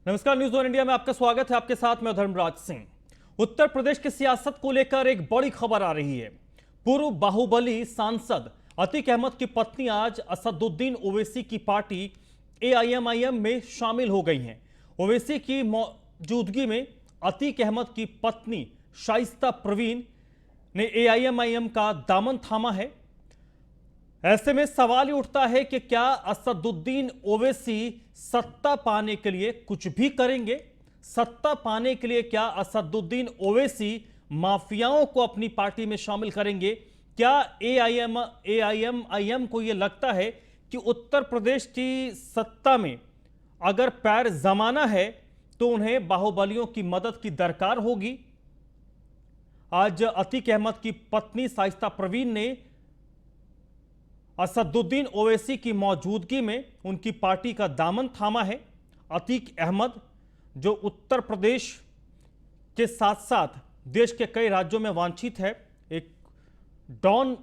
नमस्कार, news one India में आपका स्वागत है। आपके साथ मैं धर्मराज सिंह। उत्तर प्रदेश की सियासत को लेकर एक बड़ी खबर आ रही है। पूर्व बाहुबली सांसद अतीक अहमद की पत्नी आज असदुद्दीन ओवैसी की पार्टी एआईएमआईएम में शामिल हो गई हैं। ओवैसी की मौजूदगी में अतीक अहमद की पत्नी शाइस्ता परवीन ने एआईएमआईएम का दामन थामा है। ऐसे में सवाल ही उठता है कि क्या असदुद्दीन ओवैसी सत्ता पाने के लिए कुछ भी करेंगे? सत्ता पाने के लिए क्या असदुद्दीन ओवैसी माफियाओं को अपनी पार्टी में शामिल करेंगे? क्या एआईएमआईएम को यह लगता है कि उत्तर प्रदेश की सत्ता में अगर पैर जमाना है तो उन्हें बाहुबलियों की मदद की दरकार होगी? आज अतीक अहमद की पत्नी शाइस्ता परवीन ने असदुद्दीन ओवैसी की मौजूदगी में उनकी पार्टी का दामन थामा है। अतीक अहमद जो उत्तर प्रदेश के साथ साथ देश के कई राज्यों में वांछित है, एक डॉन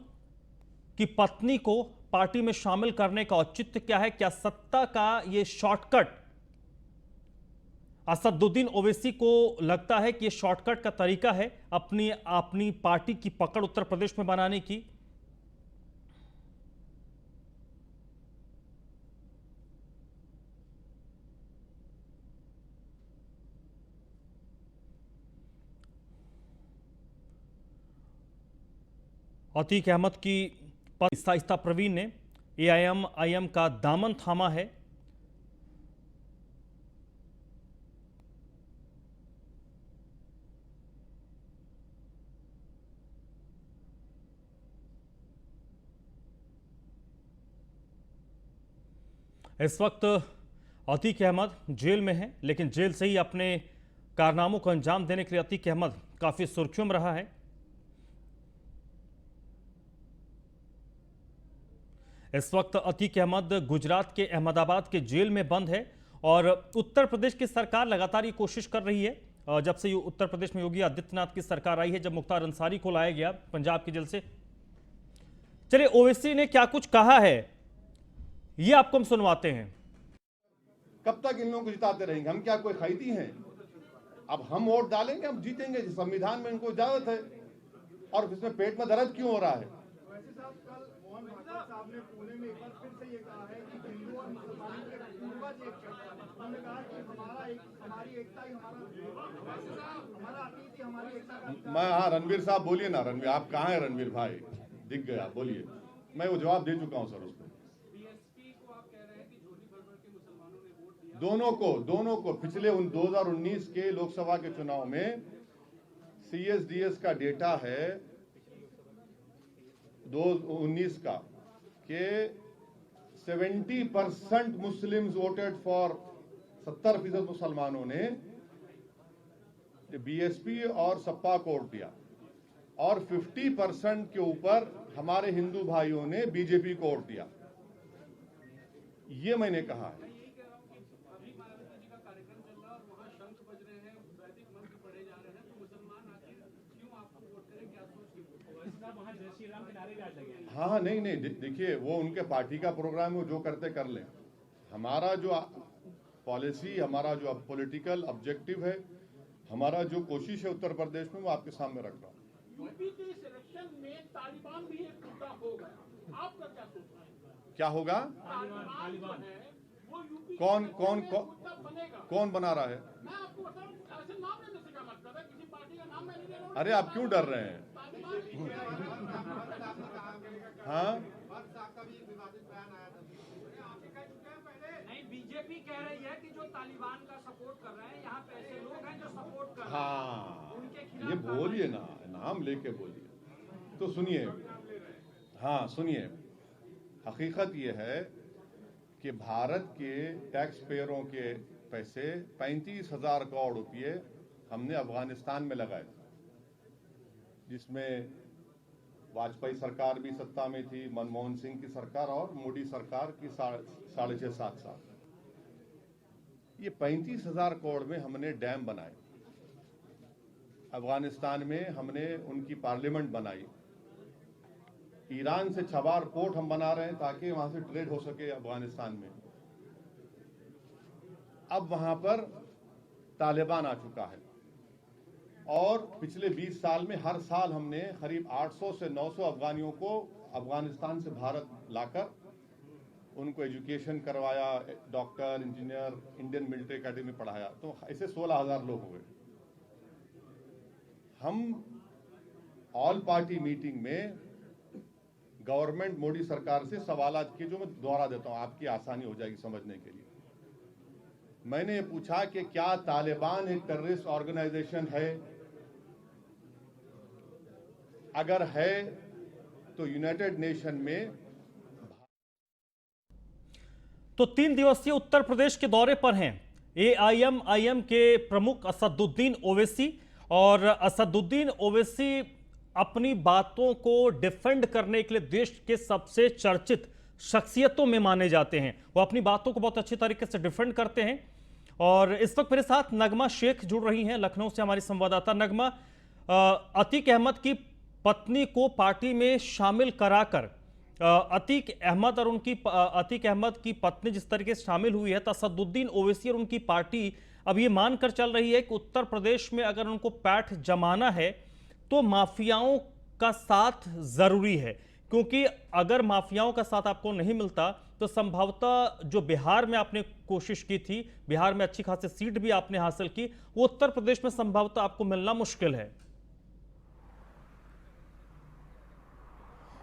की पत्नी को पार्टी में शामिल करने का औचित्य क्या है? क्या सत्ता का यह शॉर्टकट असदुद्दीन ओवैसी को लगता है कि यह शॉर्टकट का तरीका है अपनी पार्टी की पकड़ उत्तर प्रदेश में बनाने की? अतीक अहमद की पत्नी शाइस्ता परवीन ने एआईएमआईएम का दामन थामा है। इस वक्त अतीक अहमद जेल में है, लेकिन जेल से ही अपने कारनामों को अंजाम देने के लिए अतीक अहमद काफी सुर्खियों में रहा है। इस वक्त अतीक अहमद गुजरात के अहमदाबाद के जेल में बंद है और उत्तर प्रदेश की सरकार लगातार ये कोशिश कर रही है। जब से उत्तर प्रदेश में योगी आदित्यनाथ की सरकार आई है, जब मुख्तार अंसारी को लाया गया पंजाब की जेल से। चलिए, ओवैसी ने क्या कुछ कहा है ये आपको हम सुनवाते हैं। कब तक इन लोगों को जिताते रहेंगे? हम क्या कोई खैती हैं? अब हम वोट डालेंगे, हम जीतेंगे। संविधान में इनको इजाजत है। और इसमें पेट में दर्द क्यों हो रहा है? साहब ने पुणे में एक बार फिर से ये कहा है कि हिंदू और मुसलमानों के पूर्वज एक थे। उन्होंने कहा कि हमारी एकता ही हमारा अतीत ही हमारी एकता का। मैं हाँ, रणवीर साहब बोलिए ना। रणवीर, आप कहाँ हैं? रणवीर भाई दिख गया, बोलिए। मैं वो जवाब दे चुका हूँ सर उसको। बीएसपी को आप कह रहे हैं कि झोली भर भर के मुसलमानों ने वोट दिया। दोनों को पिछले 2019 के लोकसभा के चुनाव में सीएसडीएस का डेटा है 2019 का कि 70% मुस्लिम्स वोटेड फॉर 70% मुसलमानों ने बीएसपी और सपा को वोट दिया और 50% के ऊपर हमारे हिंदू भाइयों ने बीजेपी को वोट दिया। ये मैंने कहा है। हाँ नहीं नहीं, देखिए वो उनके पार्टी का प्रोग्राम है, जो करते कर लें। हमारा जो पॉलिसी, हमारा जो पॉलिटिकल ऑब्जेक्टिव है, हमारा जो कोशिश है उत्तर प्रदेश में, वो आपके सामने रख रहा हूँ। यूपी के इलेक्शन में तालिबान भी एक मुद्दा हो गया। आपका क्या सोचना है? क्या होगा? तालिबान है वो यूपी कौन बना रहा है? मैं आपको बता रहा हूं, ऐसे नाम लेने से क्या मतलब है? किसी पार्टी का नाम मैं नहीं ले रहा हूं। अरे आप क्यों डर रहे हैं? हाँ, नहीं, बीजेपी कह रही है कि जो तालिबान का सपोर्ट कर रहे हैं, यहाँ पे ऐसे लोग हैं जो सपोर्ट कर रहे हैं। हाँ, उनके खिलाफ ये बोलिए ना, नाम लेके बोलिए। तो सुनिए, हाँ सुनिए, हकीकत ये है कि भारत के टैक्स पेयरों के पैसे 35,000 करोड़ रुपये हमने अफगानिस्तान में लगाए, जिसमें वाजपेयी सरकार भी सत्ता में थी, मनमोहन सिंह की सरकार और मोदी सरकार की 6.5-7 साल। ये 35,000 करोड़ में हमने डैम बनाए, अफगानिस्तान में हमने उनकी पार्लियामेंट बनाई, ईरान से छबार पोर्ट हम बना रहे हैं ताकि वहां से ट्रेड हो सके अफगानिस्तान में। अब वहां पर तालिबान आ चुका है। और पिछले 20 साल में हर साल हमने करीब 800 से 900 अफगानियों को अफगानिस्तान से भारत लाकर उनको एजुकेशन करवाया, doctor, engineer, Indian military academy पढ़ाया, तो ऐसे 16,000 लोग हुए। हम ऑल पार्टी मीटिंग में गवर्नमेंट मोदी सरकार से सवाल किए, जो मैं दोहरा देता हूं, आपकी आसानी हो जाएगी समझने के लिए। मैंने ये पूछा कि क्या तालिबान एक टेररिस्ट ऑर्गेनाइजेशन है? अगर है तो यूनाइटेड नेशन में। तो 3 दिवसीय उत्तर प्रदेश के दौरे पर हैं एआईएमआईएम के प्रमुख असदुद्दीन ओवैसी। और असदुद्दीन ओवैसी अपनी बातों को डिफेंड करने के लिए देश के सबसे चर्चित शख्सियतों में माने जाते हैं। वो अपनी बातों को बहुत अच्छी तरीके से डिफेंड करते हैं। और इस वक्त मेरे साथ नगमा शेख जुड़ रही हैं लखनऊ से, हमारी संवाददाता। नगमा, अतीक अहमद की पत्नी को पार्टी में शामिल कराकर अतीक अहमद की पत्नी जिस तरीके से शामिल हुई है, तो असदुद्दीन ओवैसी और उनकी पार्टी अब ये मानकर चल रही है कि उत्तर प्रदेश में अगर उनको पैठ जमाना है तो माफियाओं का साथ जरूरी है, क्योंकि अगर माफियाओं का साथ आपको नहीं मिलता तो संभवतः जो बिहार में आपने कोशिश की थी, बिहार में अच्छी खासी सीट भी आपने हासिल की, वो उत्तर प्रदेश में संभवतः आपको मिलना मुश्किल है।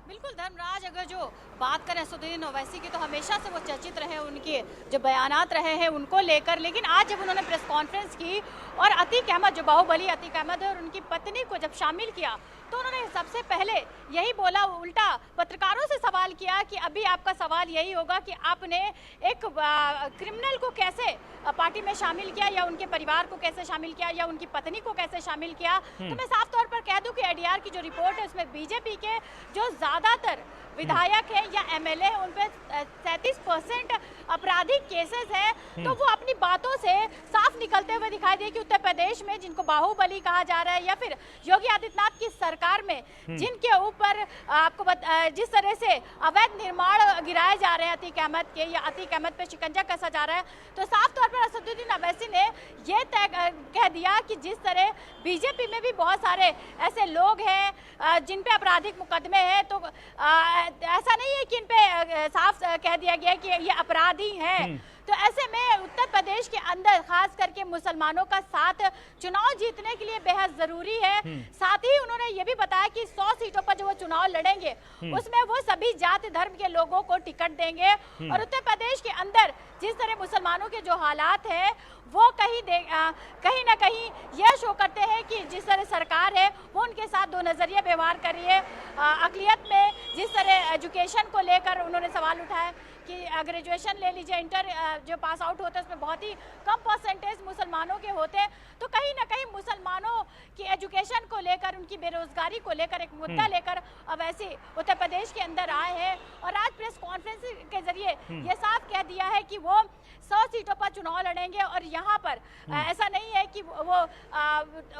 बिल्कुल धर्मराज, अगर जो बात करें असदुद्दीन ओवैसी की, तो हमेशा से वो चर्चित रहे, उनके जो बयानात रहे हैं उनको लेकर। लेकिन आज जब उन्होंने प्रेस कॉन्फ्रेंस की और अतीक अहमद, जो बाहुबली अतीक अहमद है, और उनकी पत्नी को जब शामिल किया, तो उन्होंने सबसे पहले यही बोला, उल्टा पत्रकारों से सवाल किया कि अभी आपका सवाल यही होगा कि आपने एक क्रिमिनल को कैसे पार्टी में शामिल किया, या उनके परिवार को कैसे शामिल किया, या उनकी पत्नी को कैसे शामिल किया। तो मैं साफ तौर पर कह दूं कि एडीआर की जो रिपोर्ट है उसमें बीजेपी के जो ज्यादातर विधायक हैं या एमएलए हैं, उन पे 37% आपराधिक केसेस हैं। तो वो अपनी बातों से साफ निकलते हुए दिखाई दे कि उत्तर प्रदेश में जिनको बाहुबली कहा जा रहा है, या फिर योगी आदित्यनाथ की सरकार में जिनके ऊपर आपको जिस तरह से अवैध निर्माण गिराए जा रहे हैं अतीक अहमद के, या अतीक अहमद पे शिकंजा कसा जा रहा है, तो साफ तौर पर असदुद्दीन ओवैसी ने ये तय कह दिया कि जिस तरह बीजेपी में भी बहुत सारे ऐसे लोग हैं जिन पे आपराधिक मुकदमे हैं, तो ऐसा नहीं है कि इन पे साफ कह दिया गया कि ये अपराधी हैं। तो ऐसे में उत्तर प्रदेश के अंदर खास करके मुसलमानों का साथ चुनाव जीतने के लिए बेहद जरूरी है। साथ ही उन्होंने ये भी बताया कि 100 सीटों पर जो वो चुनाव लड़ेंगे उसमें वो सभी जाति धर्म के लोगों को टिकट देंगे। और उत्तर प्रदेश के अंदर जिस तरह मुसलमानों के जो हालात है वो कहीं ना कहीं यह शो करते हैं कि जिस तरह सरकार है वो उनके साथ दो नजरिया व्यवहार कर रही है। अकलियत में जिस तरह एजुकेशन को लेकर उन्होंने सवाल उठाया कि ग्रेजुएशन ले लीजिए, इंटर जो पास आउट होते हैं उसमें बहुत ही कम परसेंटेज मुसलमानों के होते हैं। तो कहीं ना कहीं मुसलमानों की एजुकेशन को लेकर, उनकी बेरोजगारी को लेकर एक मुद्दा लेकर अब ऐसे उत्तर प्रदेश के अंदर आए हैं। और आज प्रेस कॉन्फ्रेंस के जरिए ये साफ कह दिया है कि वो 100 सीटों पर चुनाव लड़ेंगे। और यहाँ पर ऐसा नहीं है कि वो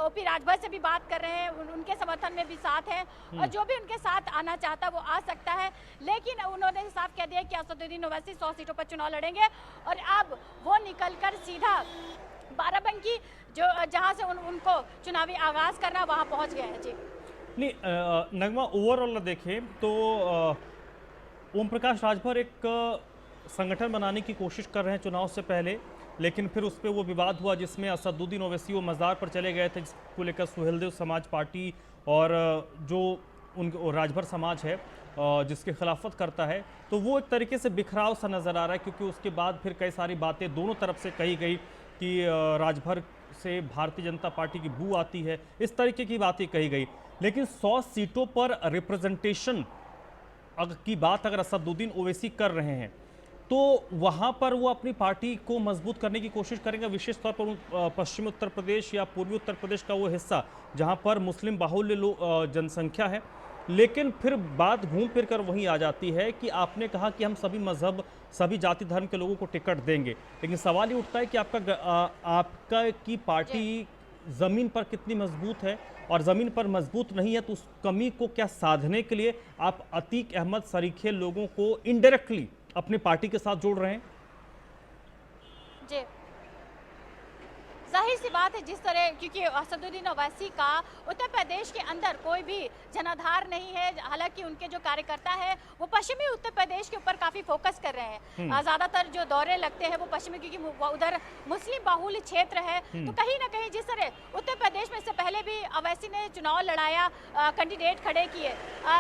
ओपी राजभर से भी बात कर रहे हैं, उनके समर्थन में भी साथ हैं, और जो भी उनके साथ आना चाहता वो आ सकता है। लेकिन उन्होंने साफ कह दिया कि असदुद्दीन ओवैसी 100 सीटों पर चुनाव लड़ेंगे। और अब वो निकलकर सीधा बाराबंकी जहाँ से उनको चुनावी आगाज करना, वहाँ पहुँच गए हैं। जी नहीं नगमा, ओवरऑल देखें तो ओम प्रकाश राजभर एक संगठन बनाने की कोशिश कर रहे हैं चुनाव से पहले, लेकिन फिर उस पर वो विवाद हुआ जिसमें असदुद्दीन ओवैसी वो मज़ार पर चले गए थे, जिसको लेकर सुहेलदेव समाज पार्टी और जो उनके राजभर समाज है जिसके खिलाफत करता है, तो वो एक तरीके से बिखराव सा नज़र आ रहा है। क्योंकि उसके बाद फिर कई सारी बातें दोनों तरफ से कही गई कि राजभर से भारतीय जनता पार्टी की बू आती है, इस तरीके की बातें कही गई। लेकिन 100 सीटों पर रिप्रेजेंटेशन की बात अगर असदुद्दीन ओवैसी कर रहे हैं तो वहाँ पर वो अपनी पार्टी को मजबूत करने की कोशिश करेंगे, विशेष तौर पर पश्चिमी उत्तर प्रदेश या पूर्वी उत्तर प्रदेश का वो हिस्सा जहाँ पर मुस्लिम बाहुल्य जनसंख्या है। लेकिन फिर बात घूम फिर कर वहीं आ जाती है कि आपने कहा कि हम सभी मजहब, सभी जाति धर्म के लोगों को टिकट देंगे, लेकिन सवाल ये उठता है कि आपका की पार्टी ज़मीन पर कितनी मजबूत है, और ज़मीन पर मजबूत नहीं है तो उस कमी को क्या साधने के लिए आप अतीक अहमद सरीखे लोगों को इनडायरेक्टली अपनी पार्टी के साथ जोड़ रहे हैं? जी जाहिर सी बात है जिस तरह, क्योंकि असदुद्दीन ओवैसी का उत्तर प्रदेश के अंदर कोई भी जनाधार नहीं है, हालांकि उनके जो कार्यकर्ता है वो पश्चिमी उत्तर प्रदेश के ऊपर काफी फोकस कर रहे हैं। ज्यादातर जो दौरे लगते हैं वो पश्चिमी, क्योंकि उधर मुस्लिम बाहुल्य क्षेत्र है। तो कहीं ना कहीं जिस तरह उत्तर प्रदेश में इससे पहले भी ओवैसी ने चुनाव लड़ाया, कैंडिडेट खड़े किए,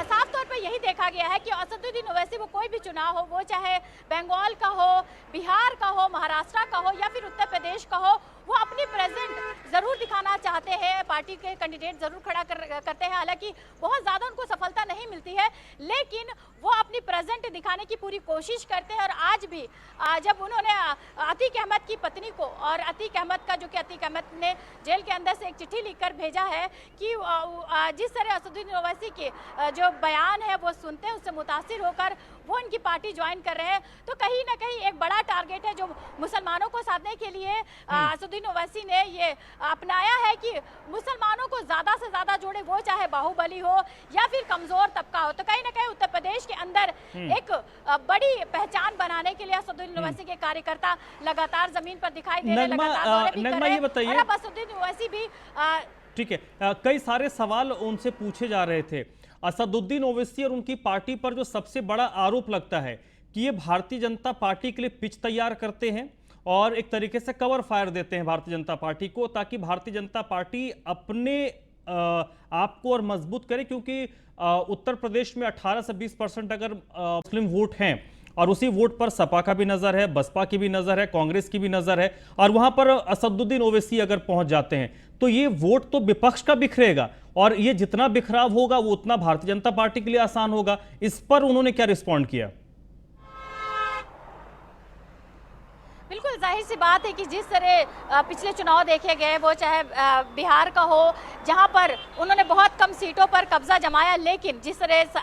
साफ तौर पर यही देखा गया है कि असदुद्दीन ओवैसी वो कोई भी चुनाव हो, वो चाहे बंगाल का हो, बिहार का हो, महाराष्ट्र का हो या फिर उत्तर प्रदेश का हो, वो अपनी प्रेजेंट जरूर दिखाना चाहते हैं, पार्टी के कैंडिडेट जरूर खड़ा करते हैं। हालांकि बहुत ज्यादा उनको सफलता नहीं मिलती है, लेकिन वो अपनी प्रेजेंट दिखाने की पूरी कोशिश करते हैं। और आज भी जब उन्होंने अतीक अहमद की पत्नी को, और अतीक अहमद का, जो कि अतीक अहमद ने जेल के अंदर से एक चिट्ठी लिखकर भेजा है कि जिस तरह असदुद्दीन ओवैसी के जो बयान है वो सुनते हैं, उससे मुतासिर होकर वो इनकी पार्टी ज्वाइन कर रहे हैं, तो कहीं ना कहीं एक बड़ा टारगेट है जो मुसलमानों को साधने के लिए असदुद्दीन ओवैसी ने ये अपनाया है कि मुसलमानों को ज्यादा से ज्यादा जोड़े, वो चाहे बाहुबली हो या फिर कमजोर तबका हो। तो कहीं ना कहीं उत्तर प्रदेश के अंदर एक बड़ी पहचान बनाने के लिए असदुद्दीन ओवैसी के कार्यकर्ता लगातार जमीन पर दिखाई दे रहे हैं, लगातार दौरे भी कर रहे हैं। और अब असदुद्दीन ओवैसी भी ठीक है, कई सारे सवाल उनसे पूछे जा रहे थे। असदुद्दीन ओवैसी और उनकी पार्टी पर जो सबसे बड़ा आरोप लगता है कि ये भारतीय जनता पार्टी के लिए पिच तैयार करते हैं और एक तरीके से कवर फायर देते हैं भारतीय जनता पार्टी को, ताकि भारतीय जनता पार्टी अपने आप को और मजबूत करे, क्योंकि उत्तर प्रदेश में 18 से 20% अगर मुस्लिम वोट हैं और उसी वोट पर सपा का भी नजर है, बसपा की भी नजर है, कांग्रेस की भी नजर है, और वहां पर असदुद्दीन ओवैसी अगर पहुंच जाते हैं तो ये वोट तो विपक्ष का बिखरेगा, और ये जितना बिखराव होगा वो उतना भारतीय जनता पार्टी के लिए आसान होगा। इस पर उन्होंने क्या रिस्पॉन्ड किया? बिल्कुल जाहिर सी बात है कि जिस तरह पिछले चुनाव देखे गए, वो चाहे बिहार का हो जहां पर उन्होंने बहुत कम सीटों पर कब्जा जमाया, लेकिन जिस तरह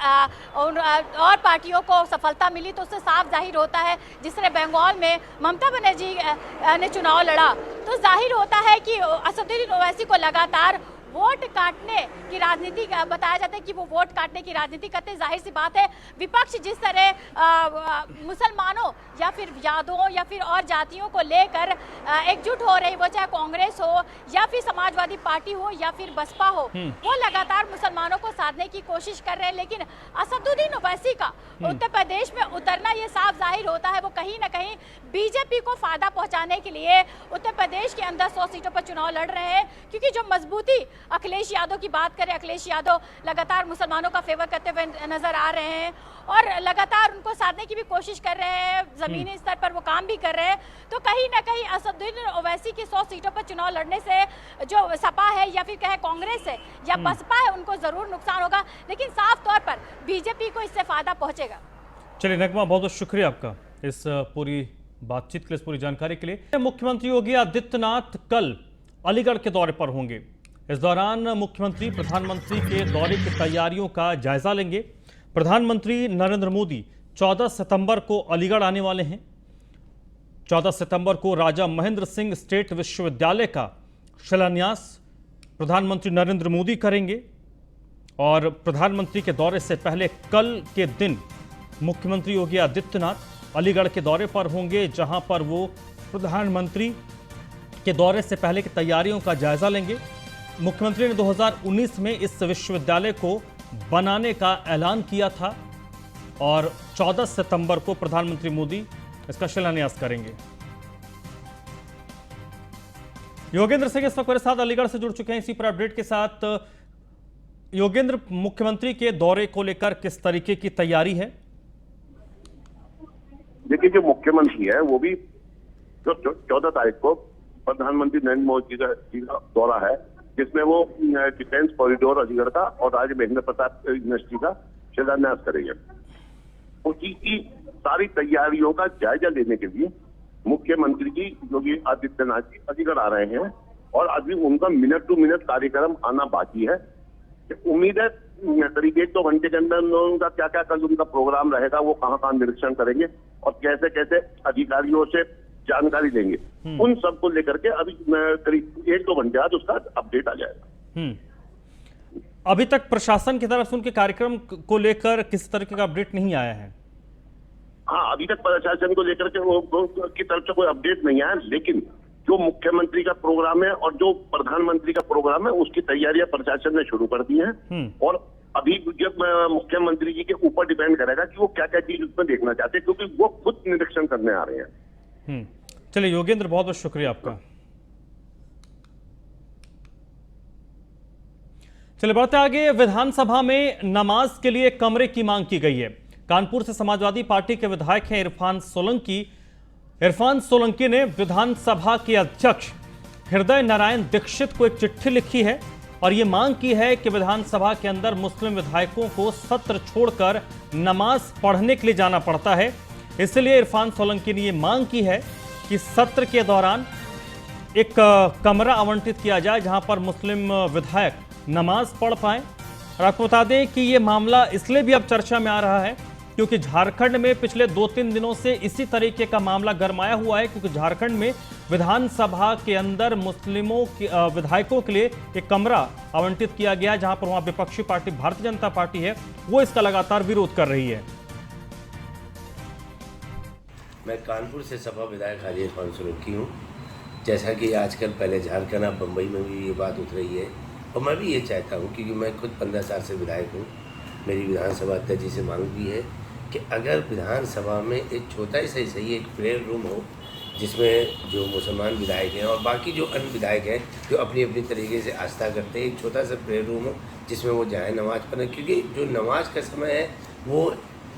और पार्टियों को सफलता मिली, तो उससे साफ जाहिर होता है, जिस तरह बंगाल में ममता बनर्जी ने चुनाव लड़ा, तो जाहिर होता है कि असदुद्दीन ओवैसी को लगातार वोट काटने की राजनीति बताया जाता है कि वो वोट काटने की राजनीति करते हैं। जाहिर सी बात है विपक्ष जिस तरह मुसलमानों या फिर यादवों या फिर और जातियों को लेकर एकजुट हो रही, वो चाहे कांग्रेस हो या फिर समाजवादी पार्टी हो या फिर बसपा हो, वो लगातार मुसलमानों को साधने की कोशिश कर रहे हैं। लेकिन असदुद्दीन ओवैसी का उत्तर प्रदेश में उतरना ये साफ जाहिर होता है, वो कहीं ना कहीं बीजेपी को फायदा पहुंचाने के लिए उत्तर प्रदेश के अंदर 100 सीटों पर चुनाव लड़ रहे हैं, क्योंकि जो मजबूती अखिलेश यादव की बात करें, अखिलेश यादव लगातार मुसलमानों का फेवर करते हुए नजर आ रहे हैं और लगातार उनको साधने की भी कोशिश कर रहे हैं, जमीनी स्तर पर वो काम भी कर रहे हैं। तो कहीं ना कहीं असदुद्दीन ओवैसी की 100 सीटों पर चुनाव लड़ने से जो सपा है या फिर कहे कांग्रेस है या बसपा है, उनको जरूर नुकसान होगा, लेकिन साफ तौर पर बीजेपी को इससे फायदा पहुंचेगा। चलिए नगमा, बहुत बहुत शुक्रिया आपका इस पूरी बातचीत के लिए, इस पूरी जानकारी के लिए। मुख्यमंत्री योगी आदित्यनाथ कल अलीगढ़ के दौरे पर होंगे। इस दौरान मुख्यमंत्री प्रधानमंत्री के दौरे की तैयारियों का जायजा लेंगे। प्रधानमंत्री नरेंद्र मोदी 14 सितंबर को अलीगढ़ आने वाले हैं। 14 सितंबर को राजा महेंद्र सिंह स्टेट विश्वविद्यालय का शिलान्यास प्रधानमंत्री नरेंद्र मोदी करेंगे और प्रधानमंत्री के दौरे से पहले कल के दिन मुख्यमंत्री योगी आदित्यनाथ अलीगढ़ के दौरे पर होंगे, जहां पर वो प्रधानमंत्री के दौरे से पहले की तैयारियों का जायजा लेंगे। मुख्यमंत्री ने 2019 में इस विश्वविद्यालय को बनाने का ऐलान किया था और 14 सितंबर को प्रधानमंत्री मोदी इसका शिलान्यास करेंगे। योगेंद्र सिंह इस वक्त मेरे साथ अलीगढ़ से जुड़ चुके हैं। इसी पर अपडेट के साथ योगेंद्र, मुख्यमंत्री के दौरे को लेकर किस तरीके की तैयारी है? देखिए, जो मुख्यमंत्री है वो भी जो 14 तारीख को प्रधानमंत्री नरेंद्र मोदी जी का दौरा है, जिसमें वो डिफेंस कॉरिडोर अलीगढ़ का और राजा महेंद्र प्रताप यूनिवर्सिटी का शिलान्यास करेंगे। उसी की सारी तैयारियों का जायजा लेने के लिए मुख्यमंत्री जी योगी आदित्यनाथ जी अलीगढ़ आ रहे हैं और अभी उनका मिनट टू मिनट कार्यक्रम आना बाकी है। उम्मीद है करीब 1-2 घंटे के अंदर उनका क्या क्या कल उनका प्रोग्राम रहेगा, वो कहाँ निरीक्षण करेंगे और कैसे कैसे अधिकारियों से जानकारी लेंगे, उन सबको लेकर के अभी करीब 1-2 घंटे बाद उसका अपडेट आ जाएगा। अभी तक प्रशासन की तरफ से उनके कार्यक्रम को लेकर किसी तरह का अपडेट नहीं आया है? हाँ, अभी तक प्रशासन को लेकर के वो की तरफ से कोई अपडेट नहीं आया, लेकिन जो मुख्यमंत्री का प्रोग्राम है और जो प्रधानमंत्री का प्रोग्राम है उसकी तैयारियां प्रशासन ने शुरू कर दी हैं। और अभी जब मुख्यमंत्री जी के ऊपर डिपेंड करेगा कि वो क्या क्या चीज उसमें देखना चाहते हैं, क्योंकि वो खुद निरीक्षण करने आ रहे हैं। चलिए योगेंद्र, बहुत बहुत शुक्रिया आपका। चलिए बढ़ते आगे। विधानसभा में नमाज के लिए कमरे की मांग की गई है। कानपुर से समाजवादी पार्टी के विधायक हैं इरफान सोलंकी ने विधानसभा के अध्यक्ष हृदय नारायण दीक्षित को एक चिट्ठी लिखी है और यह मांग की है कि विधानसभा के अंदर मुस्लिम विधायकों को सत्र छोड़कर नमाज पढ़ने के लिए जाना पड़ता है। इसलिए इरफान सोलंकी ने यह मांग की है कि सत्र के दौरान एक कमरा आवंटित किया जाए जहां पर मुस्लिम विधायक नमाज पढ़ पाएं। और आपको बता दें कि यह मामला इसलिए भी अब चर्चा में आ रहा है क्योंकि झारखंड में पिछले 2-3 दिनों से इसी तरीके का मामला गरमाया हुआ है, क्योंकि झारखंड में विधानसभा के अंदर मुस्लिमों के विधायकों के लिए एक कमरा आवंटित किया गया, जहां पर वहां विपक्षी पार्टी भारतीय जनता पार्टी है वो इसका लगातार विरोध कर रही है। मैं कानपुर से सपा विधायक हाजी इरफान सोलंकी हूँ। जैसा कि आजकल पहले झारखंड, अब बम्बई में भी ये बात उठ रही है और मैं भी ये चाहता हूँ, क्योंकि मैं खुद 15 साल से विधायक हूँ। मेरी विधानसभा अध्यक्ष जी से मांग भी है कि अगर विधानसभा में एक छोटा ही सही एक प्रेयर रूम हो, जिसमें जो मुसलमान विधायक हैं और बाकी जो अन्य विधायक हैं जो अपनी अपनी तरीके से आस्था करते हैं, एक छोटा सा प्रेयर रूम हो जिसमें वो जाएँ नमाज़ पढ़ने। क्योंकि जो नमाज का समय है वो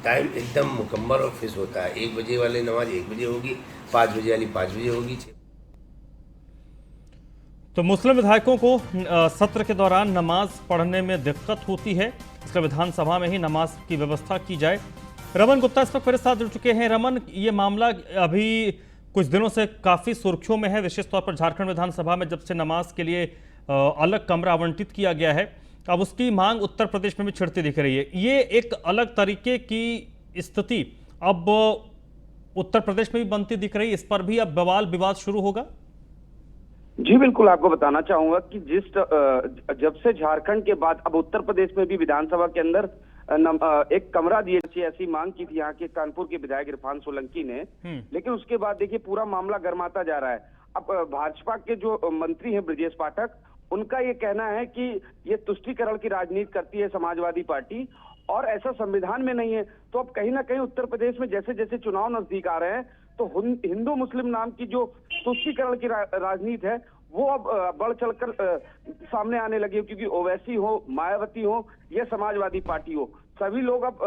टाइम एकदम मुकम्मल और फिक्स होता है। 1 बजे वाली नमाज 1 बजे होगी, 5 बजे वाली 5 बजे होगी। तो मुस्लिम विधायकों को सत्र के दौरान नमाज पढ़ने में दिक्कत होती है, इसलिए विधानसभा में ही नमाज की व्यवस्था की जाए। रमन गुप्ता इस वक्त मेरे साथ जुड़ चुके हैं। रमन, ये मामला अभी कुछ दिनों से काफ़ी सुर्खियों में है, विशेष तौर पर झारखंड विधानसभा में जब से नमाज के लिए अलग कमरा आवंटित किया गया है, अब उसकी मांग उत्तर प्रदेश में भी छिड़ती दिख रही है। ये एक अलग तरीके की स्थिति अब उत्तर प्रदेश में भी बनती दिख रही है, इस पर भी अब बवाल विवाद शुरू होगा। जी बिल्कुल, आपको बताना चाहूंगा कि जब से झारखंड के बाद अब उत्तर प्रदेश में भी विधानसभा के अंदर एक कमरा दिए, ऐसी मांग की थी यहाँ के कानपुर के विधायक इरफान सोलंकी ने। लेकिन उसके बाद देखिए पूरा मामला गर्माता जा रहा है। अब भाजपा के जो मंत्री हैं ब्रजेश पाठक, उनका ये कहना है कि ये तुष्टीकरण की राजनीति करती है समाजवादी पार्टी और ऐसा संविधान में नहीं है। तो अब कहीं ना कहीं उत्तर प्रदेश में जैसे जैसे चुनाव नजदीक आ रहे हैं तो हिंदू मुस्लिम नाम की जो तुष्टीकरण की राजनीति है वो अब बढ़ चढ़कर सामने आने लगी है, क्योंकि ओवैसी हो, मायावती हो या समाजवादी पार्टी हो, सभी लोग अब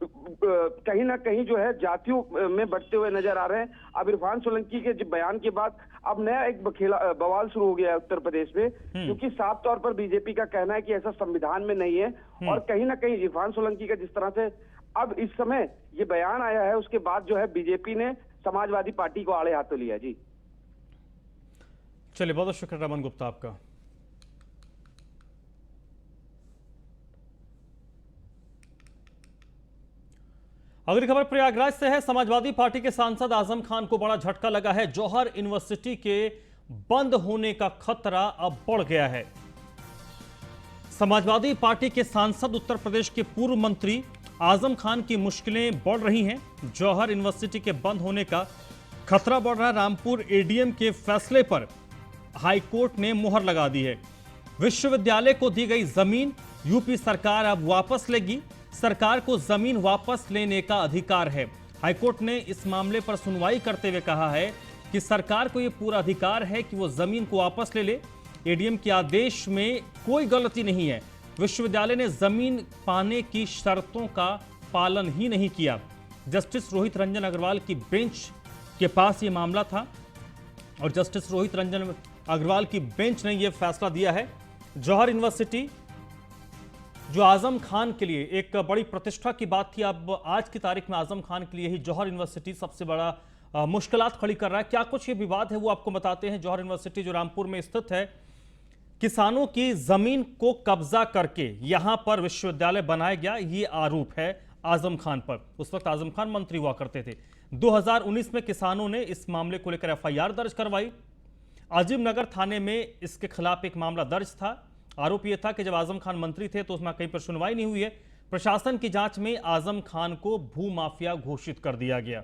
कहीं ना कहीं जो है जातियों में बढ़ते हुए नजर आ रहे हैं। अब इरफान सोलंकी के बयान के बाद अब नया एक बवाल शुरू हो गया है उत्तर प्रदेश में, क्योंकि साफ तौर पर बीजेपी का कहना है कि ऐसा संविधान में नहीं है। और कहीं ना कहीं इरफान सोलंकी का जिस तरह से अब इस समय ये बयान आया है, उसके बाद जो है बीजेपी ने समाजवादी पार्टी को आड़े हाथों लिया। जी चलिए, बहुत बहुत शुक्रिया रमन गुप्ता आपका। अगली खबर प्रयागराज से है। समाजवादी पार्टी के सांसद आजम खान को बड़ा झटका लगा है। जौहर यूनिवर्सिटी के बंद होने का खतरा अब बढ़ गया है। समाजवादी पार्टी के सांसद उत्तर प्रदेश के पूर्व मंत्री आजम खान की मुश्किलें बढ़ रही हैं। जौहर यूनिवर्सिटी के बंद होने का खतरा बढ़ रहा है। रामपुर एडीएम के फैसले पर हाईकोर्ट ने मुहर लगा दी है। विश्वविद्यालय को दी गई जमीन यूपी सरकार अब वापस लेगी। सरकार को जमीन वापस लेने का अधिकार है। हाईकोर्ट ने इस मामले पर सुनवाई करते हुए कहा है कि सरकार को यह पूरा अधिकार है कि वो जमीन को वापस ले ले। एडीएम के आदेश में कोई गलती नहीं है। विश्वविद्यालय ने जमीन पाने की शर्तों का पालन ही नहीं किया। जस्टिस रोहित रंजन अग्रवाल की बेंच के पास यह मामला था और जस्टिस रोहित रंजन अग्रवाल की बेंच ने यह फैसला दिया है। जौहर यूनिवर्सिटी जो आजम खान के लिए एक बड़ी प्रतिष्ठा की बात थी, अब आज की तारीख में आजम खान के लिए ही जौहर यूनिवर्सिटी सबसे बड़ा मुश्किलात खड़ी कर रहा है। क्या कुछ ये विवाद है वो आपको बताते हैं। जौहर यूनिवर्सिटी जो रामपुर में स्थित है, किसानों की जमीन को कब्जा करके यहां पर विश्वविद्यालय बनाया गया, ये आरोप है आजम खान पर। उस वक्त आजम खान मंत्री हुआ करते थे। 2019 में किसानों ने इस मामले को लेकर एफआईआर दर्ज करवाई। अजीमनगर थाने में इसके खिलाफ एक मामला दर्ज था। आरोप यह था कि जब आजम खान मंत्री थे तो उसमें कहीं पर सुनवाई नहीं हुई है। प्रशासन की जांच में आजम खान को भूमाफिया घोषित कर दिया गया।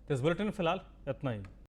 तो इस बुलेटिन में फिलहाल इतना ही।